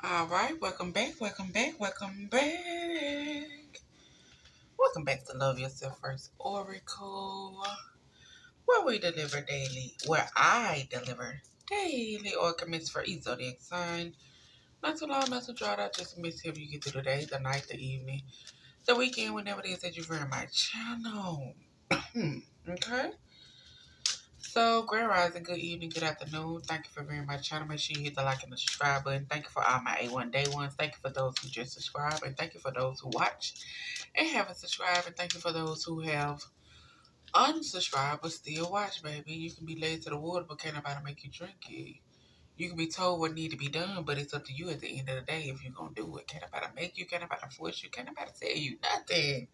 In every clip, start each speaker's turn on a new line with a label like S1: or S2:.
S1: All right, welcome back, welcome back, welcome back. Welcome back to Love Yourself First Oracle, where we deliver daily, where I deliver daily oracles for each zodiac sign. Not too long, not too dry out, just miss if you get through the day, the night, the evening, the weekend, whenever it is that you're in my channel. Okay? So, Grand Rising, good evening, good afternoon. Thank you for viewing my channel. Make sure you hit the like and the subscribe button. Thank you for all my A1 day ones. Thank you for those who just subscribe. And thank you for those who watch and haven't subscribed. And thank you for those who have unsubscribed but still watch, baby. You can be led to the water, but can't nobody make you drink it. You can be told what need to be done, but it's up to you at the end of the day if you're going to do it. Can't nobody make you, can't nobody force you, can't nobody tell you nothing.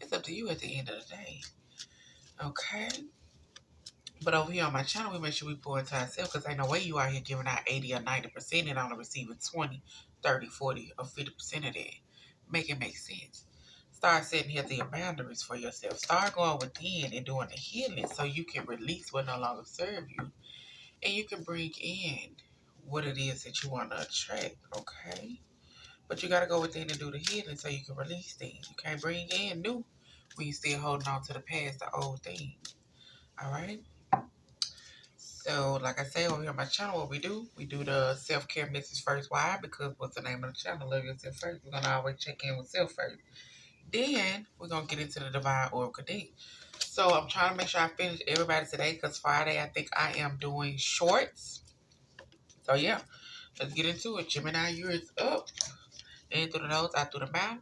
S1: It's up to you at the end of the day. Okay? But over here on my channel, we make sure we pour into ourselves because ain't no way you out here giving out 80 or 90% and only receiving 20, 30, 40, or 50% of that. Make it make sense. Start setting healthier boundaries for yourself. Start going within and doing the healing so you can release what no longer serve you. And you can bring in what it is that you want to attract, okay? But you got to go within and do the healing so you can release things. You can't bring in new when you still holding on to the past, the old thing. All right? So, like I say, over here on my channel, what we do the self-care message first. Why? Because what's the name of the channel? Love Yourself First. We're going to always check in with self first. Then, we're going to get into the Divine Oracle Deck. So, I'm trying to make sure I finish everybody today because Friday, I think I am doing shorts. So, yeah, let's get into it. Gemini, yours up. In through the nose, out through the mouth.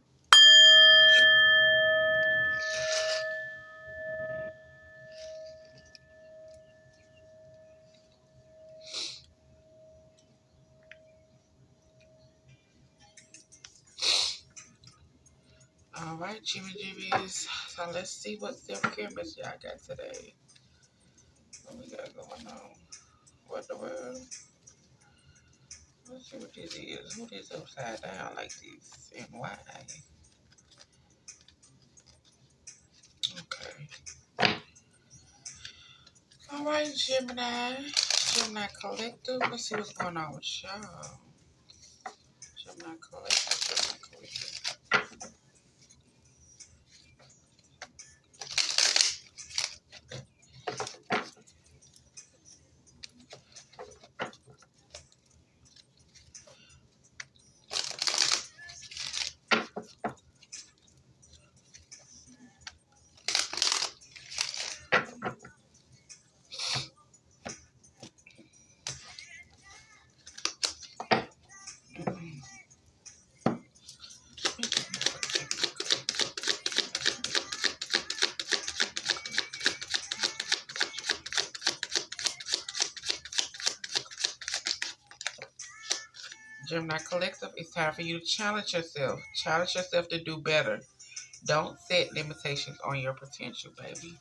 S1: All right, Jimmy Jimmy's. So, let's see what self-care message I got today. What we got going on? What the world? Let's see what this is. Who this upside down like this and why? Okay. All right, Gemini. Gemini Collective. Let's see what's going on with y'all. Gemini Collective. Gemini Collective. Gemini Collective, it's time for you to challenge yourself. Challenge yourself to do better. Don't set limitations on your potential, baby.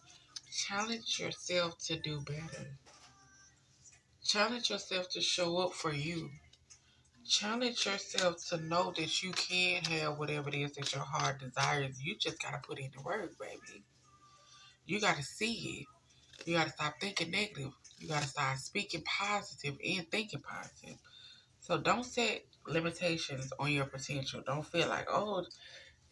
S1: Challenge yourself to do better. Challenge yourself to show up for you. Challenge yourself to know that you can have whatever it is that your heart desires. You just gotta put in the work, baby. You gotta see it. You gotta stop thinking negative. You gotta start speaking positive and thinking positive. So don't set limitations on your potential. Don't feel like, oh,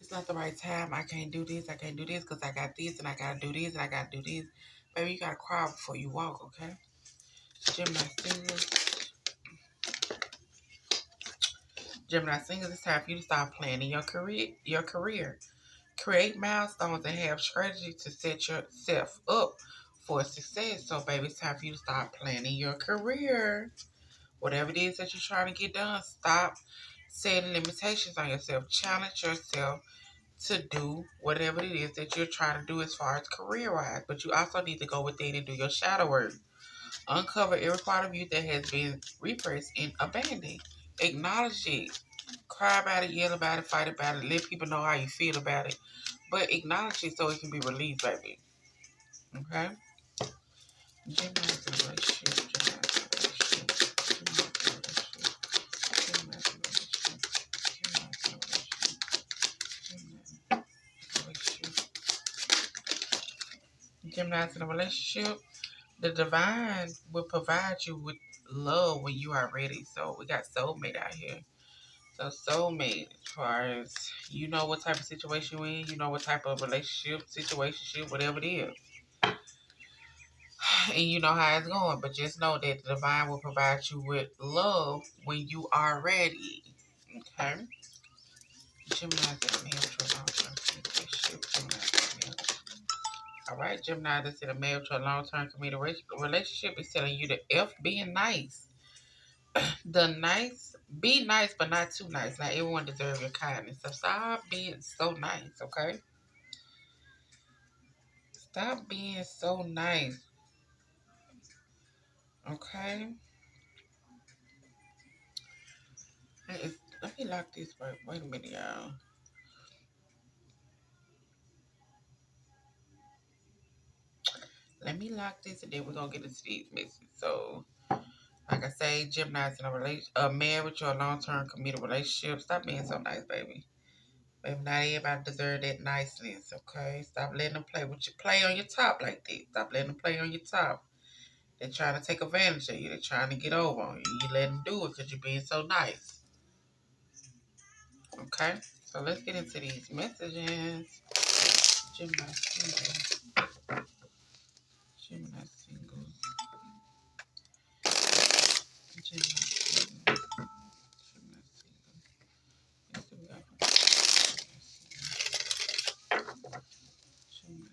S1: it's not the right time. I can't do this. I can't do this because I got this and I gotta do this and I gotta do this. Baby, you gotta cry before you walk, okay? Gemini singers. Gemini singers, it's time for you to start planning your career. Create milestones and have strategy to set yourself up for success. So, baby, it's time for you to start planning your career. Whatever it is that you're trying to get done, stop setting limitations on yourself. Challenge yourself to do whatever it is that you're trying to do as far as career-wise. But you also need to go within and do your shadow work. Uncover every part of you that has been repressed and abandoned. Acknowledge it. Cry about it, yell about it, fight about it. Let people know how you feel about it. But acknowledge it so it can be released, baby. Okay? Gemini's in a relationship. Gemini's in a relationship. Gemini's in a relationship. Gemini's in a relationship. Gemini's in a relationship. The divine will provide you with love when you are ready. So we got soulmate out here. So soulmate, as far as you know what type of situation you're in, you know what type of relationship, situationship, whatever it is. And you know how it's going, but just know that the divine will provide you with love when you are ready. Okay? Gemini is in a male to a long-term relationship. Alright, Gemini that's in a male to a long-term committed relationship is telling you the F being nice. The nice, be nice, but not too nice. Not everyone deserves your kindness. So stop being so nice, okay? Stop being so nice, okay? Let me lock this right. Wait a minute, y'all. Let me lock this and then we're going to get into these messages. So, like I say, Gemini's in a marriage or a long-term committed relationship. Stop being so nice, baby. Baby, not everybody deserve that niceness, okay? Stop letting them play with you. Play on your top like this. Stop letting them play on your top. They're trying to take advantage of you. They're trying to get over on you. You let them do it because you're being so nice. Okay? So let's get into these messages. Gemini singles. Gemini singles. Gemini singles. Gemini singles. Let's see what we got from Gemini singles.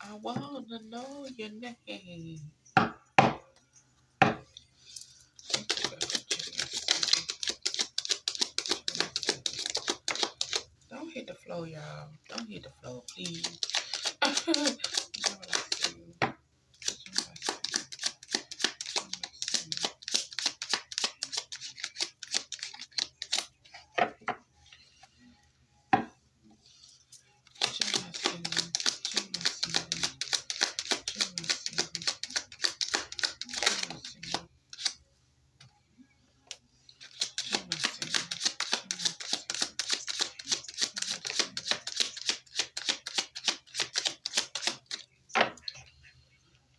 S1: I wanna know your name. Don't hit the floor, y'all. Don't hit the floor, please.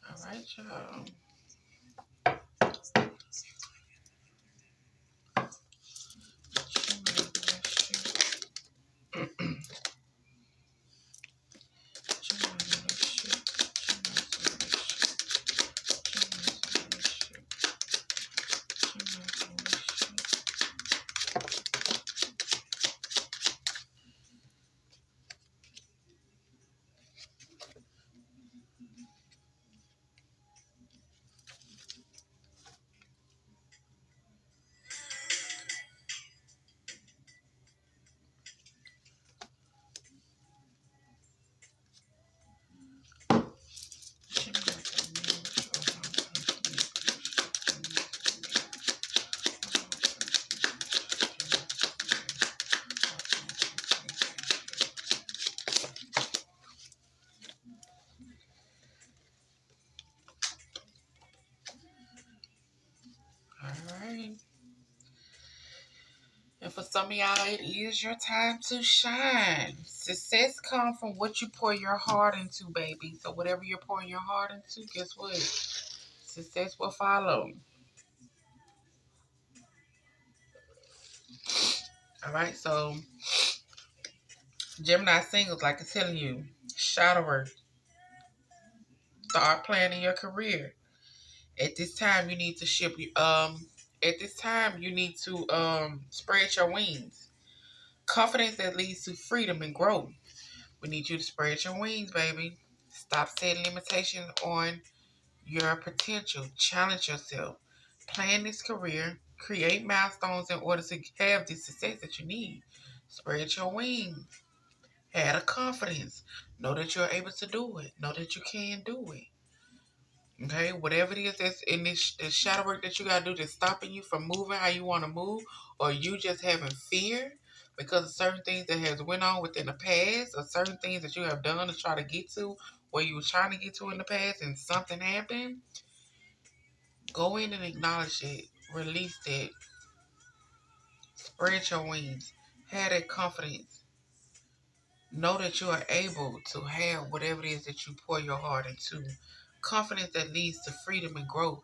S1: All right, y'all. All right. And for some of y'all, it is your time to shine. Success comes from what you pour your heart into, baby. So whatever you're pouring your heart into, guess what? Success will follow. All right. So Gemini singles, like I'm telling you, shadow work. Start planning your career. At this time, you need to At this time, you need to spread your wings. Confidence that leads to freedom and growth. We need you to spread your wings, baby. Stop setting limitations on your potential. Challenge yourself. Plan this career. Create milestones in order to have the success that you need. Spread your wings. Have the confidence. Know that you're able to do it. Know that you can do it. Okay, whatever it is that's in this shadow work that you gotta do that's stopping you from moving how you want to move, or you just having fear because of certain things that has went on within the past, or certain things that you have done to try to get to where you were trying to get to in the past, and something happened. Go in and acknowledge it, release it, spread your wings, Have that confidence. Know that you are able to have whatever it is that you pour your heart into. Confidence that leads to freedom and growth.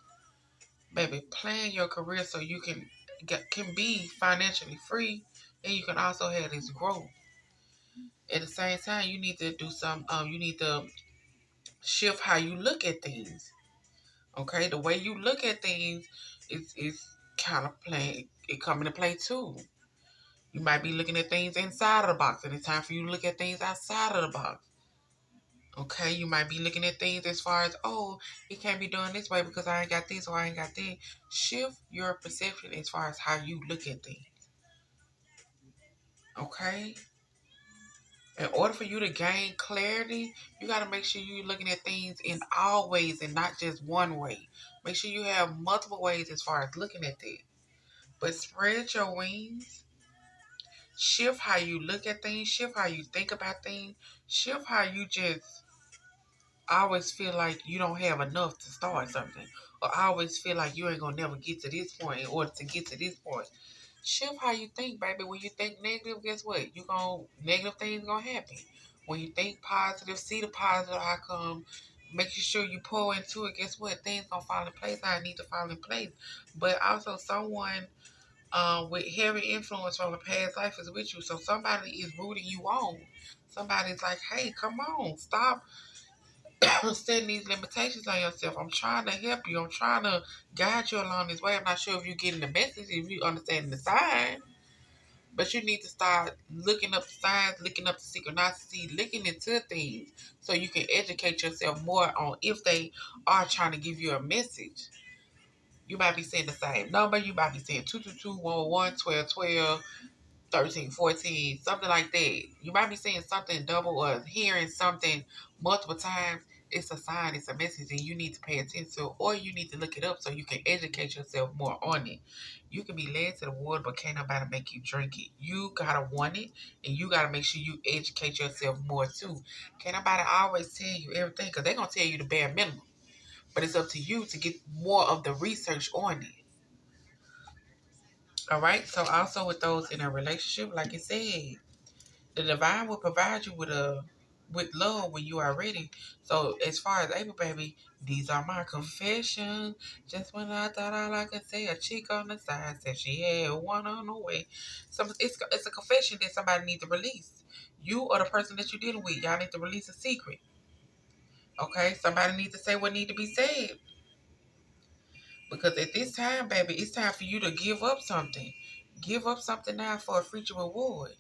S1: Baby, plan your career so you can be financially free, and you can also have this growth. At the same time, you need to do some. You need to shift how you look at things. Okay, the way you look at things is kind of play. It come into play too. You might be looking at things inside of the box, and it's time for you to look at things outside of the box. Okay, you might be looking at things as far as, oh, it can't be done this way because I ain't got this or I ain't got that. Shift your perception as far as how you look at things. Okay? In order for you to gain clarity, you got to make sure you're looking at things in all ways and not just one way. Make sure you have multiple ways as far as looking at it. But spread your wings. Shift how you look at things. Shift how you think about things. Shift how you just always feel like you don't have enough to start something. Or I always feel like you ain't going to never get to this point in order to get to this point. Shift how you think, baby. When you think negative, guess what? Negative things gonna happen. When you think positive, see the positive outcome. Making sure you pour into it. Guess what? Things gonna fall in place. I need to fall in place. But also, someone with heavy influence from a past life is with you. So somebody is rooting you on. Somebody's like, hey, come on, stop setting these limitations on yourself. I'm trying to help you. I'm trying to guide you along this way. I'm not sure if you're getting the message, if you understand the sign. But you need to start looking up the signs, looking up the synchronicity, looking into things so you can educate yourself more on if they are trying to give you a message. You might be saying the same number. You might be saying 222, 111, 1212, 13, 14, something like that. You might be saying something double or hearing something multiple times. It's a sign, it's a message, and you need to pay attention to, or you need to look it up so you can educate yourself more on it. You can be led to the water, but can't nobody make you drink it. You gotta want it, and you gotta make sure you educate yourself more too. Can't nobody always tell you everything, because they're gonna tell you the bare minimum. But it's up to you to get more of the research on it. All right. So also with those in a relationship, like I said, the divine will provide you with love when you are ready. So as far as April baby, these are my confessions. Just when I thought all I could say, a chick on the side said she had one on the way. So it's a confession that somebody needs to release. You or the person that you're dealing with, y'all need to release a secret. Okay, somebody needs to say what need to be said. Because at this time, baby, it's time for you to give up something. Give up something now for a future reward.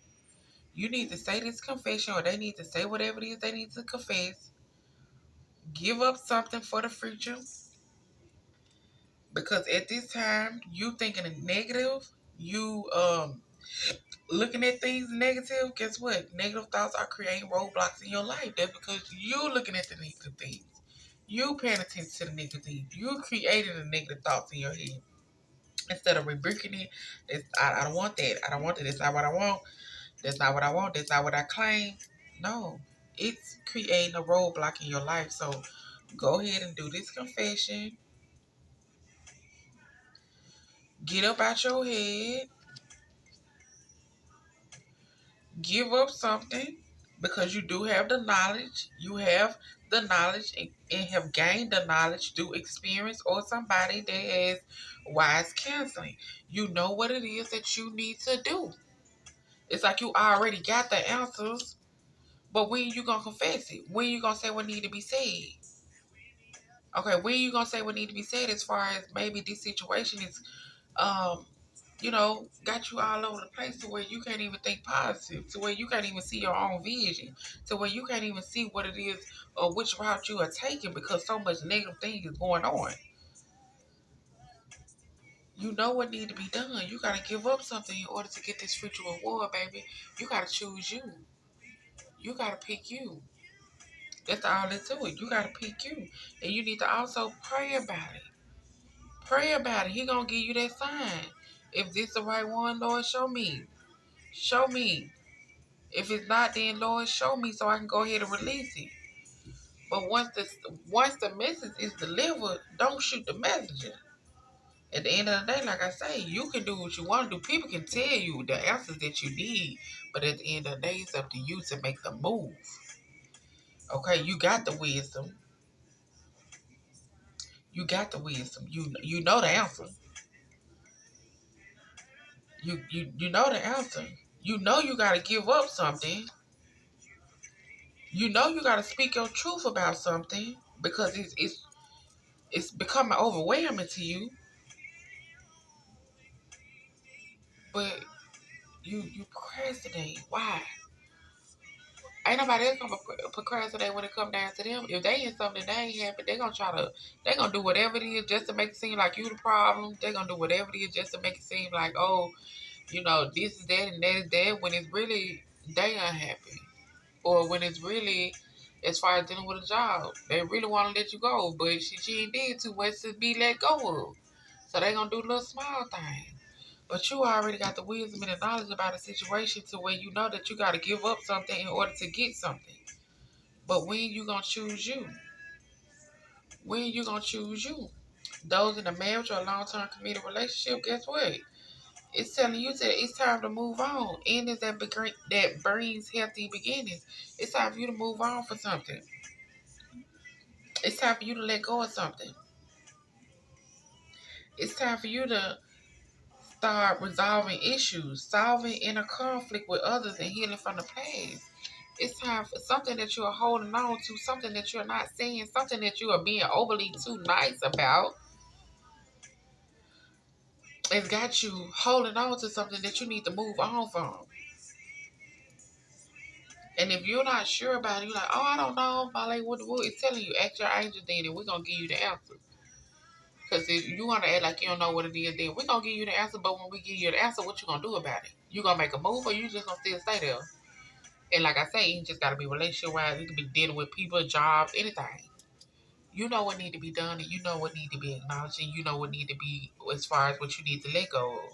S1: You need to say this confession, or they need to say whatever it is they need to confess. Give up something for the future. Because at this time, you thinking of negative, you looking at things negative, guess what? Negative thoughts are creating roadblocks in your life. That's because you looking at the negative things. You paying attention to the negative things. You creating the negative thoughts in your head. Instead of rebuking it, I don't want that. I don't want that. That's not what I want. That's not what I want. That's not what I claim. No, it's creating a roadblock in your life. So go ahead and do this confession. Get up out your head. Give up something because you do have the knowledge. You have the knowledge and have gained the knowledge through experience or somebody that has wise counseling. You know what it is that you need to do. It's like you already got the answers, but when you gonna confess it? When you gonna say what need to be said? Okay, when you gonna say what need to be said as far as maybe this situation is um got you all over the place to where you can't even think positive, to where you can't even see your own vision, to where you can't even see what it is or which route you are taking because so much negative thing is going on. You know what need to be done. You gotta give up something in order to get this future reward, baby. You gotta choose you. You gotta pick you. That's all there to it. You gotta pick you. And you need to also pray about it. Pray about it. He gonna give you that sign. If this the right one, Lord, show me. Show me. If it's not, then Lord, show me so I can go ahead and release it. But once the message is delivered, don't shoot the messenger. At the end of the day, like I say, you can do what you want to do. People can tell you the answers that you need, but at the end of the day, it's up to you to make the move. Okay, you got the wisdom. You got the wisdom. You know the answer. You know the answer. You know you gotta give up something. You know you gotta speak your truth about something because it's becoming overwhelming to you. But you procrastinate. Why? Ain't nobody else gonna procrastinate when it come down to them. If they in something that ain't happen, they gonna do whatever it is just to make it seem like you the problem. They gonna do whatever it is just to make it seem like, oh, this is that and that is that, when it's really they unhappy. Or when it's really, as far as dealing with a job, they really want to let you go, but she ain't did too much to be let go of. So they gonna do little small things. But you already got the wisdom and the knowledge about a situation to where you know that you got to give up something in order to get something. But when you gonna choose you? When you gonna choose you? Those in a marriage or a long-term committed relationship, guess what? It's telling you that it's time to move on. Endings that brings healthy beginnings. It's time for you to move on for something. It's time for you to let go of something. It's time for you to start resolving issues, solving inner conflict with others, and healing from the past. It's time for something that you are holding on to, something that you're not saying, something that you are being overly too nice about. It's got you holding on to something that you need to move on from. And if you're not sure about it, you're like, oh, I don't know, Molly, what it's telling you, ask your angel then, and we're going to give you the answer. Because if you want to act like you don't know what it is, then we're going to give you the answer. But when we give you the answer, what you going to do about it? You going to make a move, or you just going to still stay there? And like I say, you just got to be relationship-wise. You can be dealing with people, jobs, anything. You know what need to be done, and you know what need to be acknowledged, and you know what need to be as far as what you need to let go of.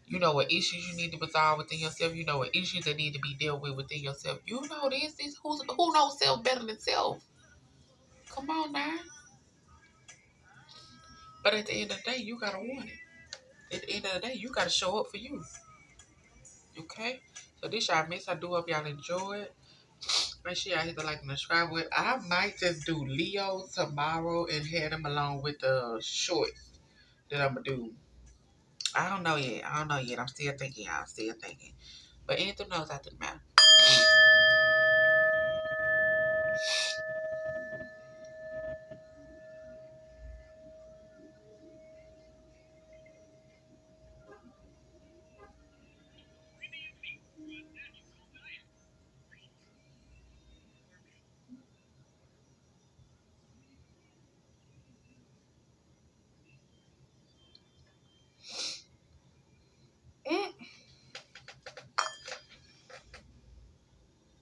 S1: You know what issues you need to resolve within yourself. You know what issues that need to be dealt with within yourself. You know this who knows self better than self? Come on now. But at the end of the day, you gotta want it. At the end of the day, you gotta show up for you. Okay? So this y'all miss. I do hope y'all enjoy it. Make sure y'all hit the like and subscribe with. I might just do Leo tomorrow and head them along with the shorts that I'm gonna do. I don't know yet. I don't know yet. I'm still thinking. I'm still thinking. But anything knows after the matter.